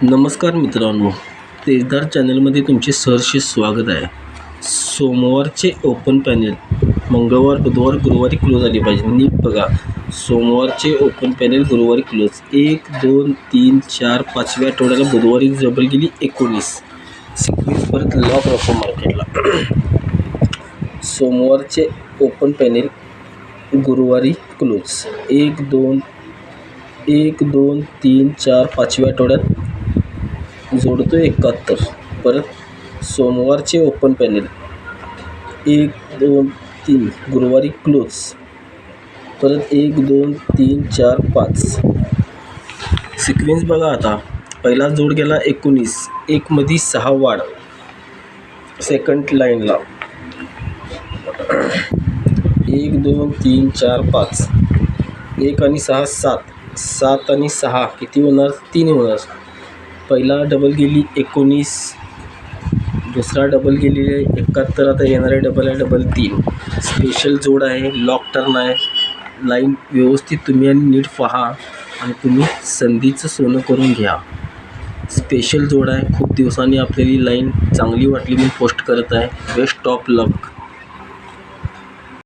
नमस्कार मित्रांनो, तेजदार चॅनलमध्ये तुमचे सहर्ष स्वागत आहे. सोमवारचे ओपन पॅनेल मंगळवार, बुधवार, गुरुवारी क्लोज आली पाहिजे. नीट बघा. सोमवारचे ओपन पॅनेल गुरुवारी क्लोज 1, 2, 3, 4, 5व्या आठवड्याला बुधवारी जबल गेली 19. सिक्वेन्स परत लॉक रॉको मार्केटला. सोमवारचे ओपन पॅनेल गुरुवारी क्लोज 1, 2, 3, 4, 5व्या आठवड्यात जोडतो 71. परत सोमवारचे ओपन पॅनेल 1, 2, 3 गुरुवारी क्लोज. परत 1, 2, 3, 4, 5. सिक्वेन्स बघा. आता पहिला जोड गेला 19, 1 मध्ये 6 वाढ सेकंड लाईनला 1, 2, 3, 4, 5. 1 आणि 6 7. 7 आणि 6 किती होणार? 3 होणार. पहिला डबल गेली 19, दुसरा डबल गेलेली आहे 71. आता येणारे डबल आहे डबल 3. स्पेशल जोड आहे, लॉक टर्न आहे. लाईन व्यवस्थित तुम्ही आणि नीट पहा आणि तुम्ही संधीचं सोनं करून घ्या. स्पेशल जोड आहे. खूप दिवसांनी आपल्याला लाईन चांगली वाटली म्हणून पोस्ट करत आहे. Best of luck.